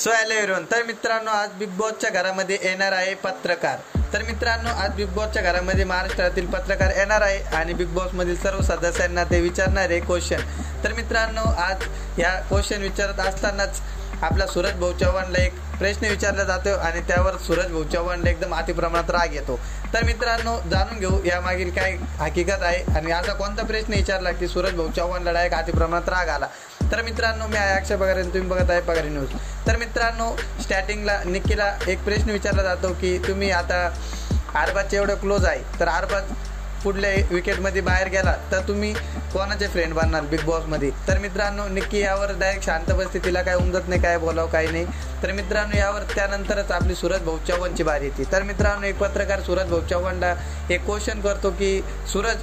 So hello everyone. तर मित्रांनो, आज बिग बॉसच्या घरामध्ये येणार आहे पत्रकार। तर मित्रांनो, आज बिग बॉसच्या घरामध्ये महाराष्ट्रातील पत्रकार येणार आहे आणि बिग बॉस मधील सर्व सदस्यांना ते विचारणार आहे क्वेश्चन। तर मित्रांनो, आज या क्वेश्चन विचारत असतानाच आपला सूरज भाऊ चव्हाणला एक प्रश्न विचारला जातो आणि त्यावर सूरज भाऊ चव्हाणला एकदम अतिप्रमाणात राग येतो। तर मित्रांनो, जाणून घेऊ यामागील काय हकीकत आहे आणि असा कोणता प्रश्न विचारला की सूरज भाऊ चव्हाणला डायरेक्ट अतिप्रमाणात राग आला। तर मित्रांनो, मी आहे अक्षय पगारे, तुम्ही बघत आहे पगारी न्यूज। तर मित्रांनो, स्टार्टिंगला निक्कीला एक प्रश्न विचारला जातो की तुम्ही आता अरबाजचे एवढं क्लोज आहे, तर अरबाज पुढल्या विकेटमध्ये बाहेर गेला तर तुम्ही कोणाचे फ्रेंड बनणार बिग बॉसमध्ये। तर मित्रांनो, निक्की यावर डायरेक्ट शांत बसते, तिला काय उमजत नाही काय बोलावं काही नाही। तर मित्रांनो, यावर त्यानंतरच आपली सूरज भाऊ चव्हाणची बारी येते। तर मित्रांनो, एक पत्रकार सूरज भाऊ चव्हाणला एक क्वेश्चन करतो की सूरज,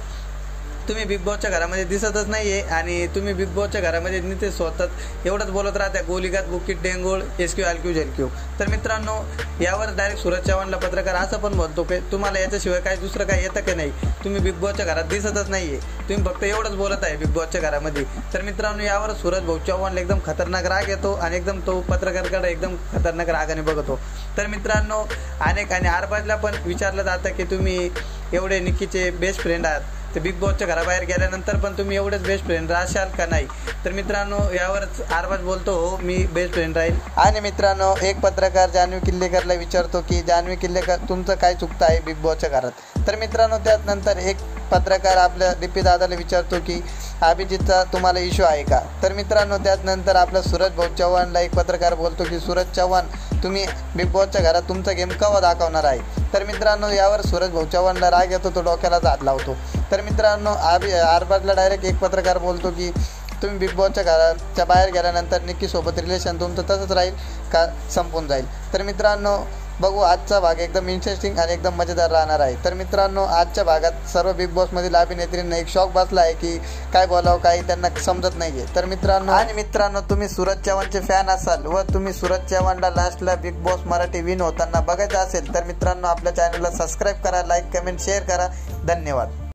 तुम्ही बिग बॉसच्या घरामध्ये दिसतच नाहीये आणि तुम्ही बिग बॉसच्या घरामध्ये नीते स्वतः एवढंच बोलत राहता, गोलीगात बुकीट डेंगोळ एसक्यू आलक्यू जेलक्यू। तर मित्रांनो, यावर डायरेक्ट सूरज चव्हाणला पत्रकार असं पण म्हणतो की तुम्हाला याच्याशिवाय काय दुसरं काय येतं की नाही, तुम्ही बिग बॉसच्या घरात दिसतच नाहीये, तुम्ही फक्त एवढंच बोलत आहे बिग बॉसच्या घरामध्ये। तर मित्रांनो, यावर सूरज भाऊ चव्हाणला एकदम खतरनाक राग येतो आणि एकदम तो पत्रकाराकडे एकदम खतरनाक रागाने बघतो। तर मित्रांनो, अनेक आणि अरबाजला पण विचारलं जातं की तुम्ही एवढे निक्कीचे बेस्ट फ्रेंड आहात, तर बिग बॉसच्या घराबाहेर गेल्यानंतर पण तुम्ही एवढेच बेस्ट फ्रेंड राहशाल का नाही। तर मित्रांनो, यावरच अरबाज बोलतो हो मी बेस्ट फ्रेंड राहील। आणि मित्रांनो, एक पत्रकार जान्हवी किल्लेकरला विचारतो की जान्हवी किल्लेकर, तुमचं काय चुकतं आहे बिग बॉसच्या घरात। तर मित्रांनो, त्यानंतर एक पत्रकार आपल्या दीपी दादाला विचारतो की अभिजितचा तुम्हाला इश्यू आहे का। तर मित्रांनो, त्यानंतर आपला सूरज भाऊ चव्हाणला एक पत्रकार बोलतो की सूरज चव्हाण, तुम्ही बिग बॉसच्या घरात तुमचा गेम केव्हा दाखवणार आहे। तर मित्रांनो, यावर सूरज भाऊ चव्हाणला राग येतो, तो डोक्यालाच हात लावतो। तर मित्रांनो, अरबाजला डायरेक्ट एक पत्रकार बोलतो की तुम्ही बिग बॉसच्या घराच्या बाहेर गेल्यानंतर निक्कीसोबत रिलेशन तुमचं तसंच राहील का संपून जाईल। तर मित्रांनो, बघू आजचा भाग एकदम इंटरेस्टिंग आणि एकदम मजेदार राहणार आहे। तर मित्रांनो, आजच्या भागात सर्व बिग बॉसमधील अभिनेत्रींना एक शॉक बसला आहे की काय बोलावं काही त्यांना समजत नाहीये। तर मित्रांनो, तुम्ही सूरज चव्हाणचे फॅन असाल व तुम्ही सूरज चव्हाणला लास्टला बिग बॉस मराठी विन होताना बघायचं असेल तर मित्रांनो, आपल्या चॅनलला सबस्क्राईब करा, लाईक कमेंट शेअर करा। धन्यवाद।